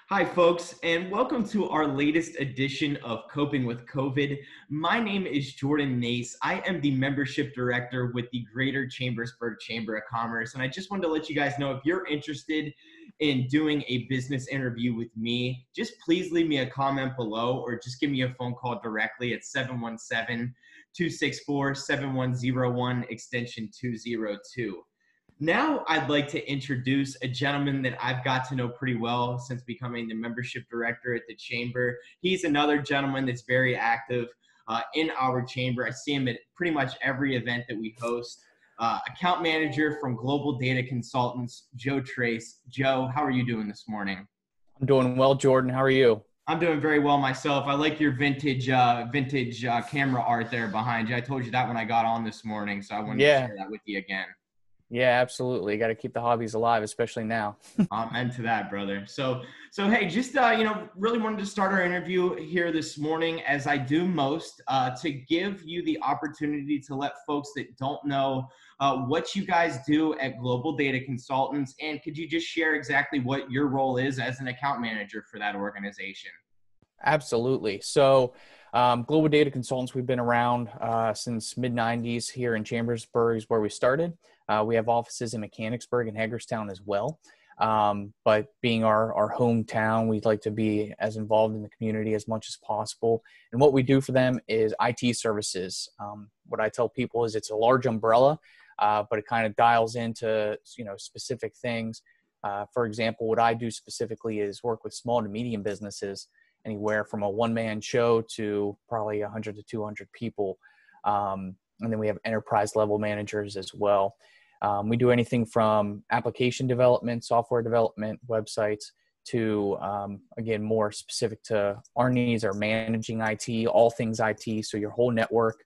Hi, folks, and welcome to our latest edition of Coping with COVID. My name is Jordan Nace. I am the membership director with the Greater Chambersburg Chamber of Commerce, and I just wanted to let you guys know if you're interested in doing a business interview with me, just please leave me a comment below or just give me a phone call directly at 717-264-7101 extension 202. Now I'd like to introduce a gentleman that I've got to know pretty well since becoming the membership director at the chamber. He's another gentleman that's very active in our chamber. I see him at pretty much every event that we host. Account manager from Global Data Consultants, Joesph Trace. Joe, how are you doing this morning? I'm doing well, Jordan. How are you? I'm doing very well myself. I like your vintage camera art there behind you. I told you that when I got on this morning, so I wanted to share that with you again. Yeah, absolutely. Got to keep the hobbies alive, especially now. Amen to that, brother. So hey, just really wanted to start our interview here this morning, as I do most, to give you the opportunity to let folks that don't know what you guys do at Global Data Consultants, and could you just share exactly what your role is as an account manager for that organization? Absolutely. So, Global Data Consultants, we've been around since mid-90s here in Chambersburg is where we started. We have offices in Mechanicsburg and Hagerstown as well. But being our hometown, we'd like to be as involved in the community as much as possible. And what we do for them is IT services. What I tell people is it's a large umbrella, but it kind of dials into, specific things. For example, what I do specifically is work with small to medium businesses, anywhere from a one-man show to probably 100 to 200 people. And then we have enterprise level managers as well. We do anything from application development, software development, websites, to, again, more specific to our needs are managing IT, all things IT. So your whole network,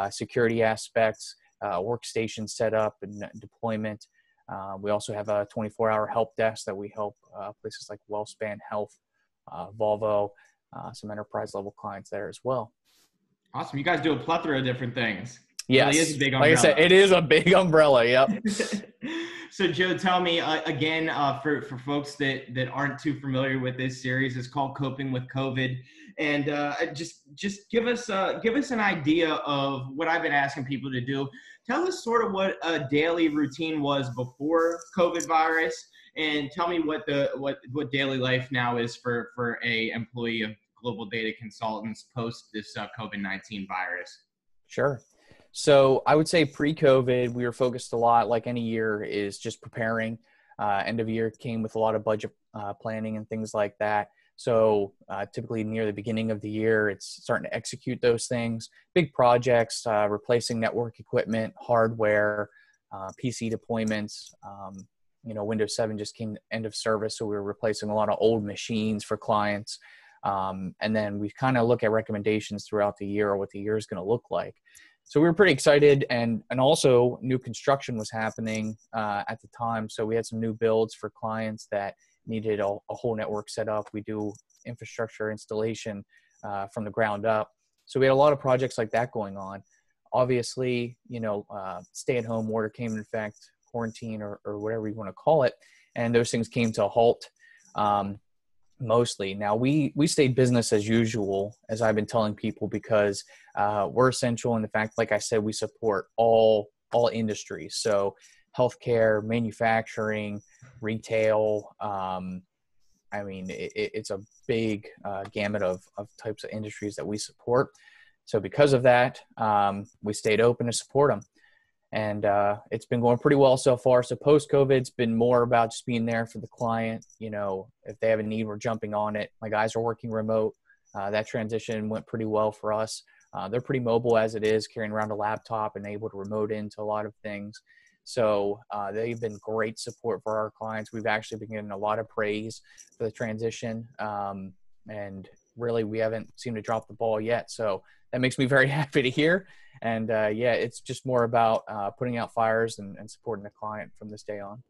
security aspects, workstation setup and deployment. We also have a 24-hour help desk that we help places like WellSpan Health, Volvo, some enterprise level clients there as well. Awesome. You guys do a plethora of different things. Yes. Really is a big umbrella. Like I said, it is a big umbrella. Yep. So Joe, tell me again, for folks that aren't too familiar with this series, it's called Coping with COVID. And just give us an idea of what I've been asking people to do. Tell us sort of what a daily routine was before COVID virus, and tell me what daily life now is for a employee of Global Data Consultants post this COVID-19 virus. Sure. So I would say pre-COVID, we were focused a lot, like any year, is just preparing. End of year came with a lot of budget planning and things like that. So typically near the beginning of the year, it's starting to execute those things. Big projects, replacing network equipment, hardware, PC deployments. Windows 7 just came end of service, so we were replacing a lot of old machines for clients. And then we kind of look at recommendations throughout the year or what the year is going to look like. So we were pretty excited, and also new construction was happening at the time. So we had some new builds for clients that needed a whole network set up. We do infrastructure installation from the ground up. So we had a lot of projects like that going on. Obviously, stay-at-home order came in effect, quarantine or whatever you want to call it, and those things came to a halt. Mostly. Now we stayed business as usual, as I've been telling people, because we're essential in the fact, like I said, we support all industries. So healthcare, manufacturing, retail. It's a big gamut of types of industries that we support. So because of that, we stayed open to support them. And it's been going pretty well so far. So post-COVID, it's been more about just being there for the client. If they have a need, we're jumping on it. My guys are working remote. That transition went pretty well for us. They're pretty mobile as it is, carrying around a laptop and able to remote into a lot of things. So they've been great support for our clients. We've actually been getting a lot of praise for the transition. And really, we haven't seemed to drop the ball yet. So that makes me very happy to hear. And it's just more about putting out fires and supporting the client from this day on.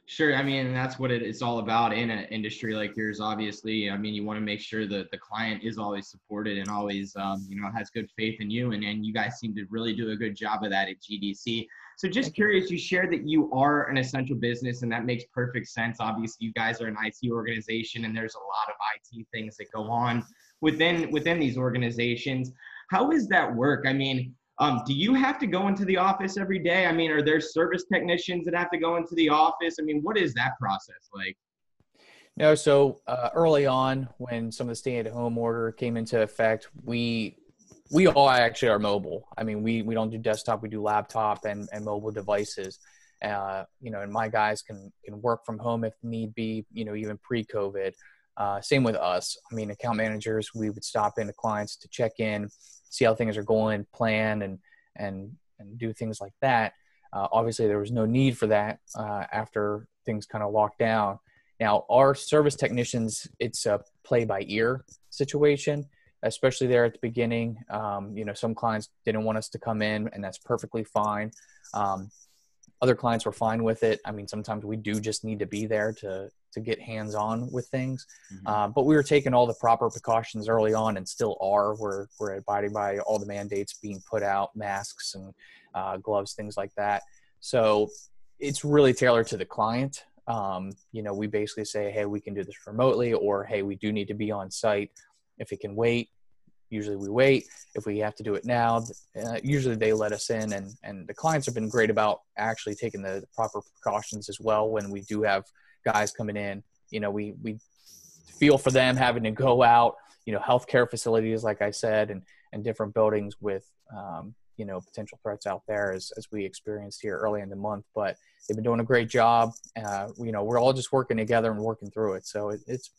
Sure. I mean, that's what it's all about in an industry like yours, obviously. I mean, you want to make sure that the client is always supported and always, has good faith in you. And you guys seem to really do a good job of that at GDC. So just Thank you. curious, you shared that you are an essential business, and that makes perfect sense. Obviously, you guys are an IT organization, and there's a lot of IT things that go on within these organizations. How does that work? I mean, do you have to go into the office every day? I mean, are there service technicians that have to go into the office? I mean, what is that process like? No, so early on, when some of the stay-at-home order came into effect, we all actually are mobile. I mean, we don't do desktop, we do laptop and mobile devices. And my guys can work from home if need be. Even pre-COVID. Same with us. I mean, account managers, we would stop into clients to check in, see how things are going, plan and do things like that. Obviously, there was no need for that after things kind of locked down. Now, our service technicians, it's a play by ear situation, especially there at the beginning. Some clients didn't want us to come in, and that's perfectly fine. Other clients were fine with it. I mean, sometimes we do just need to be there to get hands on with things. But we were taking all the proper precautions early on, and still are. We're abiding by all the mandates being put out, masks and gloves, things like that. So it's really tailored to the client. We basically say, hey, we can do this remotely, or hey, we do need to be on site. If it can wait, usually we wait. If we have to do it now, usually they let us in, and the clients have been great about actually taking the proper precautions as well. When we do have guys coming in, we feel for them having to go out, healthcare facilities, like I said, and different buildings with, potential threats out there as we experienced here early in the month. But they've been doing a great job. We're all just working together and working through it. So it's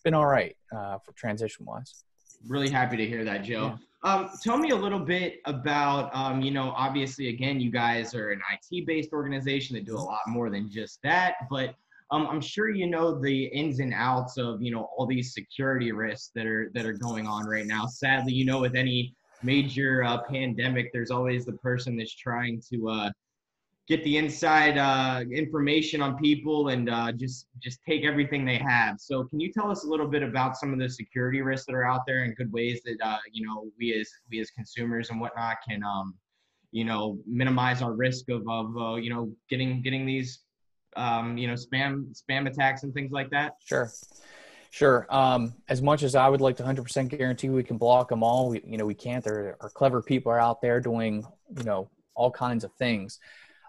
been all right for transition wise. Really happy to hear that, Joe. Yeah. Tell me a little bit about, obviously, again, you guys are an IT-based organization that do a lot more than just that, but I'm sure you know the ins and outs of, all these security risks that are going on right now. Sadly, with any major pandemic, there's always the person that's trying to get the inside information on people and just take everything they have. So can you tell us a little bit about some of the security risks that are out there and good ways that we as consumers and whatnot can minimize our risk of getting these spam attacks and things like that? Sure. As much as I would like to 100% guarantee we can block them all, we can't. There are clever people out there doing all kinds of things.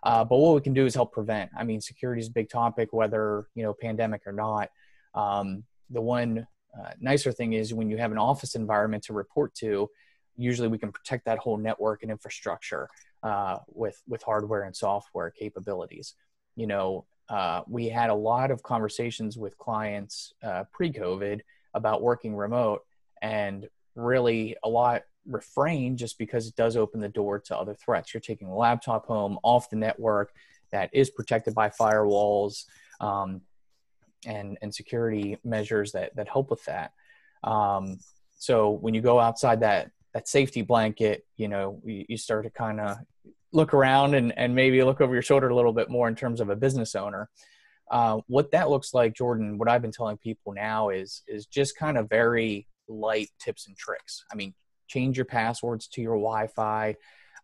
But what we can do is help prevent. I mean, security is a big topic, whether, pandemic or not. The one nicer thing is when you have an office environment to report to, usually we can protect that whole network and infrastructure with hardware and software capabilities. We had a lot of conversations with clients pre-COVID about working remote, and really a lot refrain just because it does open the door to other threats. You're taking a laptop home off the network that is protected by firewalls and security measures that help with that. So when you go outside that safety blanket, you start to kind of look around and maybe look over your shoulder a little bit more in terms of a business owner. What that looks like, Jordan, what I've been telling people now is just kind of very light tips and tricks. I mean, change your passwords to your Wi-Fi.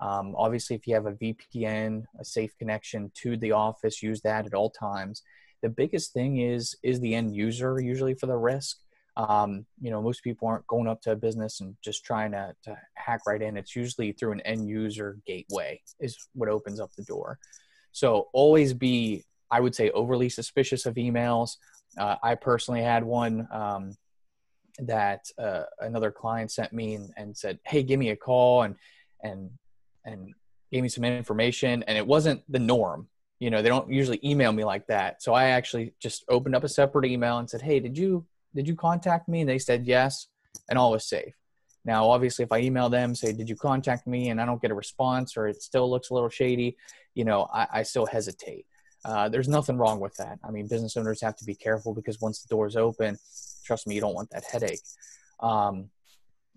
Obviously, if you have a VPN, a safe connection to the office, use that at all times. The biggest thing is the end user usually for the risk. Most people aren't going up to a business and just trying to hack right in. It's usually through an end user gateway is what opens up the door. So always be, I would say, overly suspicious of emails. I personally had one that another client sent me and said, hey, give me a call and gave me some information. And it wasn't the norm. They don't usually email me like that. So I actually just opened up a separate email and said, hey, did you contact me? And they said yes, and all was safe. Now, obviously, if I email them, say, did you contact me? And I don't get a response, or it still looks a little shady, I still hesitate. There's nothing wrong with that. I mean, business owners have to be careful because once the door is open, trust me, you don't want that headache.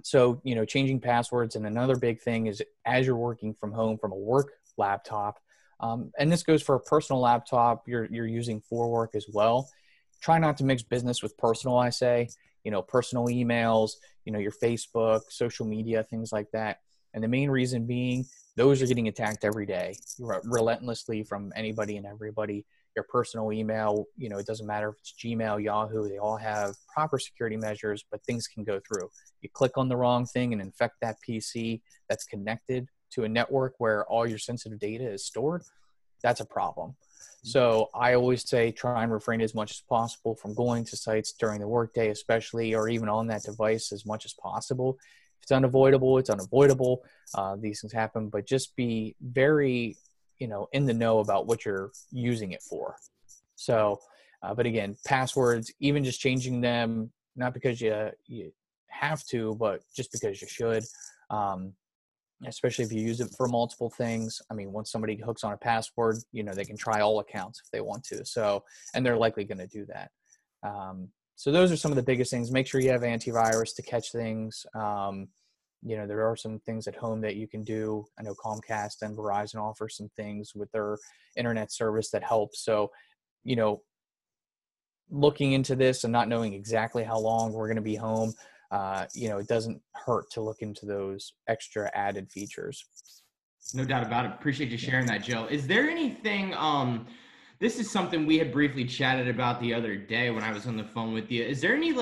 So, changing passwords. And another big thing is as you're working from home from a work laptop, and this goes for a personal laptop you're using for work as well. Try not to mix business with personal, I say. Personal emails, your Facebook, social media, things like that. And the main reason being, those are getting attacked every day, relentlessly, from anybody and everybody. Your personal email, it doesn't matter if it's Gmail, Yahoo, they all have proper security measures, but things can go through. You click on the wrong thing and infect that PC that's connected to a network where all your sensitive data is stored. That's a problem. So I always say try and refrain as much as possible from going to sites during the workday, especially, or even on that device as much as possible. If it's unavoidable, it's unavoidable. These things happen, but just be very, in the know about what you're using it for. So, but again, passwords, even just changing them, not because you have to, but just because you should. Especially if you use it for multiple things. I mean, once somebody hooks on a password, they can try all accounts if they want to. So, and they're likely going to do that. So those are some of the biggest things. Make sure you have antivirus to catch things. There are some things at home that you can do. I know Comcast and Verizon offer some things with their internet service that helps. So, looking into this and not knowing exactly how long we're going to be home, it doesn't hurt to look into those extra added features. No doubt about it. Appreciate you sharing that, Joe. Is there anything, this is something we had briefly chatted about the other day when I was on the phone with you. Is there any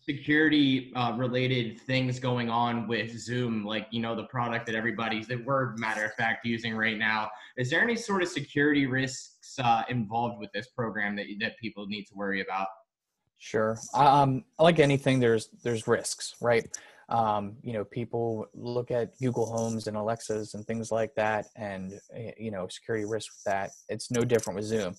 security related things going on with Zoom? The product that that we're, matter of fact, using right now. Is there any sort of security risks involved with this program that people need to worry about? Sure. Like anything, there's risks, right? People look at Google Homes and Alexas and things like that, and security risk with that. It's no different with Zoom.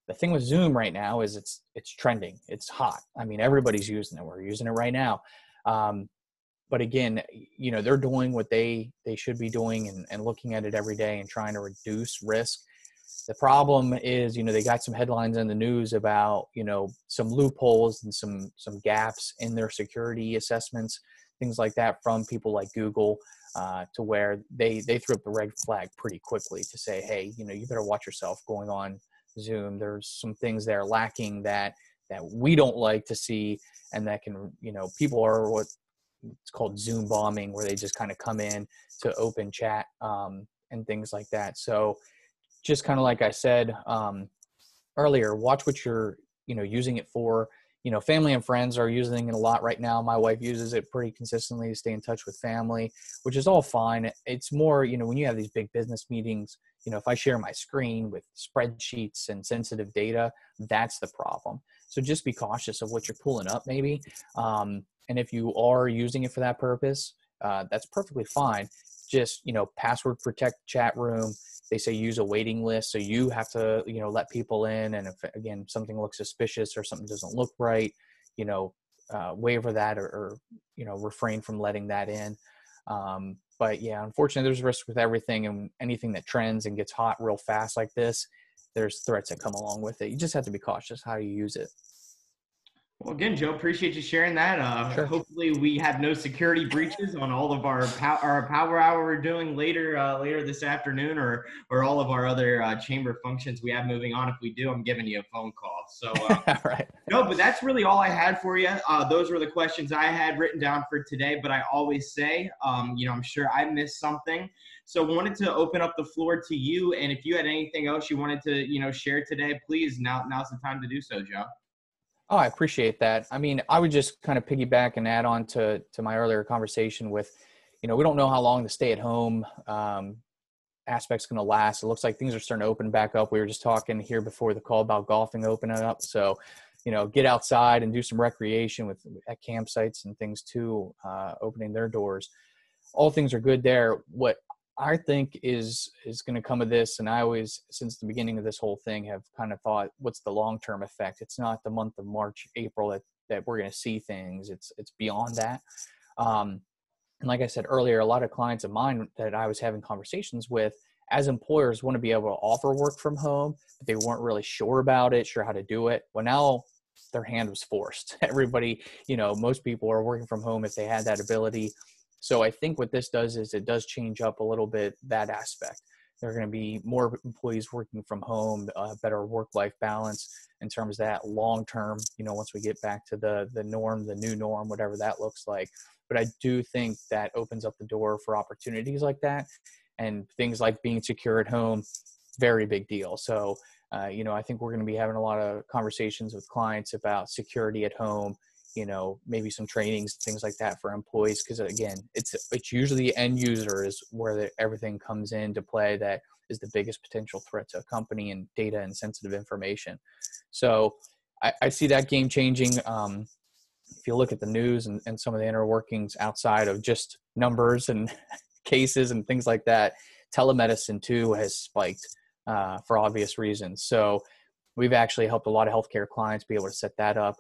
The thing with Zoom right now is it's trending. It's hot. I mean, everybody's using it. We're using it right now. But again, they're doing what they should be doing and looking at it every day and trying to reduce risk. The problem is, they got some headlines in the news about, some loopholes and some gaps in their security assessments, things like that, from people like Google, to where they threw up the red flag pretty quickly to say, hey, you better watch yourself going on Zoom. There's some things there lacking that we don't like to see, and that can, people are what it's called Zoom bombing, where they just kind of come in to open chat and things like that. So, just kind of like I said earlier, watch what you're, using it for. Family and friends are using it a lot right now. My wife uses it pretty consistently to stay in touch with family, which is all fine. It's more, when you have these big business meetings, if I share my screen with spreadsheets and sensitive data, that's the problem. So just be cautious of what you're pulling up maybe. And if you are using it for that purpose, that's perfectly fine. Just, password protect chat room. They say use a waiting list. So you have to, let people in. And if, again, something looks suspicious or something doesn't look right, waiver that or refrain from letting that in. But yeah, unfortunately, there's risk with everything, and anything that trends and gets hot real fast like this, there's threats that come along with it. You just have to be cautious how you use it. Well, again, Joe, appreciate you sharing that. Sure. Hopefully we have no security breaches on all of our power hour we're doing later this afternoon, or all of our other chamber functions we have moving on. If we do, I'm giving you a phone call. So, right. No, but that's really all I had for you. Those were the questions I had written down for today, but I always say, I'm sure I missed something. So wanted to open up the floor to you. And if you had anything else you wanted to, share today, please, now's the time to do so, Joe. Oh, I appreciate that. I mean, I would just kind of piggyback and add on to my earlier conversation with, we don't know how long the stay-at-home aspect's going to last. It looks like things are starting to open back up. We were just talking here before the call about golfing opening up. So, get outside and do some recreation at campsites and things too, opening their doors. All things are good there. What I think is going to come of this, and I always, since the beginning of this whole thing, have kind of thought, what's the long-term effect? It's not the month of March, April that we're going to see things. It's beyond that. And like I said earlier, a lot of clients of mine that I was having conversations with, as employers, want to be able to offer work from home, but they weren't really sure how to do it. Well, now their hand was forced. Everybody, most people are working from home if they had that ability. So I think what this does is it does change up a little bit that aspect. There are going to be more employees working from home, better work-life balance in terms of that long-term, once we get back to the norm, the new norm, whatever that looks like. But I do think that opens up the door for opportunities like that, and things like being secure at home, very big deal. So, I think we're going to be having a lot of conversations with clients about security at home, maybe some trainings, things like that for employees. Because again, it's usually the end user is where everything comes into play. That is the biggest potential threat to a company, and data and sensitive information. So I see that game changing. If you look at the news and some of the inner workings outside of just numbers and cases and things like that, telemedicine too has spiked for obvious reasons. So we've actually helped a lot of healthcare clients be able to set that up.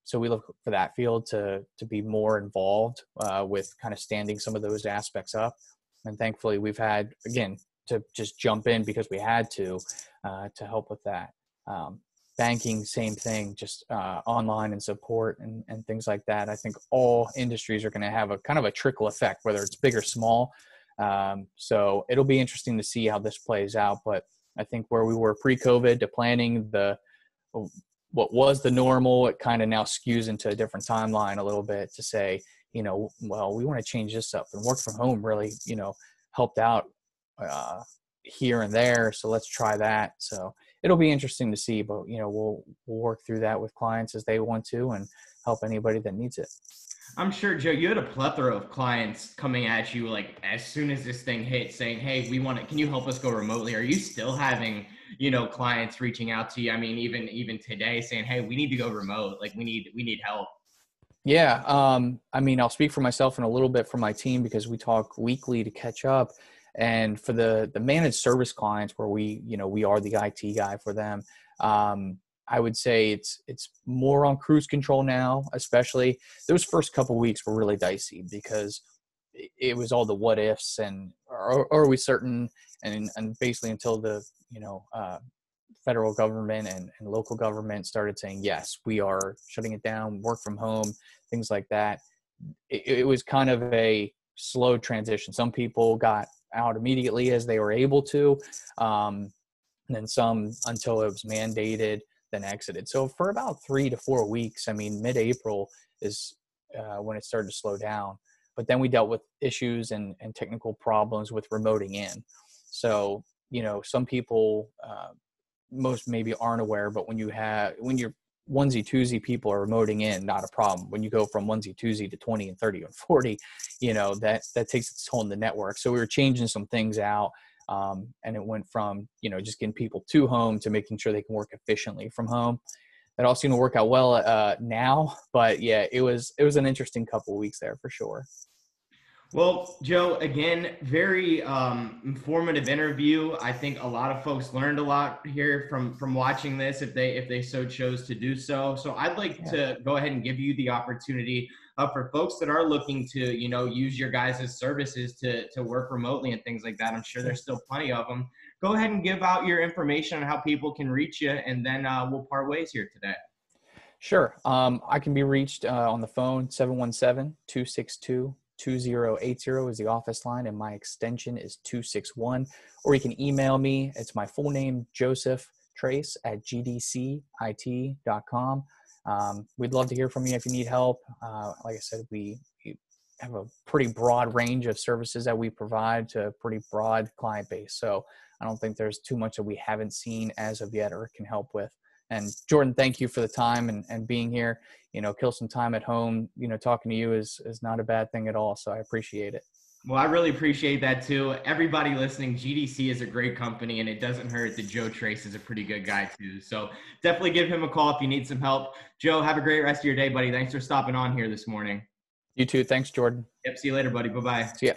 So we look for that field to be more involved with kind of standing some of those aspects up. And thankfully we've had, again, to just jump in because we had to help with that. Banking, same thing, just online and support and things like that. I think all industries are going to have a kind of a trickle effect, whether it's big or small. So it'll be interesting to see how this plays out. But I think where we were pre-COVID to planning what was the normal, it kind of now skews into a different timeline a little bit to say, well, we want to change this up, and work from home really, helped out here and there. So let's try that. So it'll be interesting to see, but we'll work through that with clients as they want to, and help anybody that needs it. I'm sure, Joe, you had a plethora of clients coming at you like as soon as this thing hit, saying, "Hey, can you help us go remotely?" Are you still having, clients reaching out to you? I mean, even today, saying, "Hey, we need to go remote. Like we need help." Yeah. I mean, I'll speak for myself and a little bit for my team, because we talk weekly to catch up. And for the managed service clients where we are the IT guy for them, I would say it's more on cruise control now. Especially those first couple of weeks were really dicey, because it was all the what ifs and are we certain, and basically until the federal government and local government started saying, yes, we are shutting it down, work from home, things like that. It was kind of a slow transition. Some people got out immediately as they were able to, and then some until it was mandated, then exited. So for about 3 to 4 weeks, I mean, mid-April is when it started to slow down. But then we dealt with issues and technical problems with remoting in. So, some people, most maybe aren't aware, but when you're onesie twosie people are remoting in, not a problem. When you go from onesie twosie to 20 and 30 and 40, that takes its toll on the network. So we were changing some things out, and it went from just getting people to home to making sure they can work efficiently from home. That all seemed to work out well now, but yeah, it was an interesting couple of weeks there for sure. Well, Joe, again, very informative interview. I think a lot of folks learned a lot here from watching this, if they so chose to do so. So I'd like to go ahead and give you the opportunity for folks that are looking to use your guys' services to work remotely and things like that. I'm sure there's still plenty of them. Go ahead and give out your information on how people can reach you, and then we'll part ways here today. Sure. I can be reached on the phone, 717-262-2080 is the office line, and my extension is 261. Or you can email me. It's my full name, Joesph Trace @gdcit.com. We'd love to hear from you if you need help. Like I said, we have a pretty broad range of services that we provide to a pretty broad client base. So I don't think there's too much that we haven't seen as of yet or can help with. And Jordan, thank you for the time and being here. Kill some time at home. Talking to you is not a bad thing at all. So I appreciate it. Well, I really appreciate that too. Everybody listening, GDC is a great company, and it doesn't hurt that Joe Trace is a pretty good guy too. So definitely give him a call if you need some help. Joe, have a great rest of your day, buddy. Thanks for stopping on here this morning. You too. Thanks, Jordan. Yep. See you later, buddy. Bye-bye. See ya.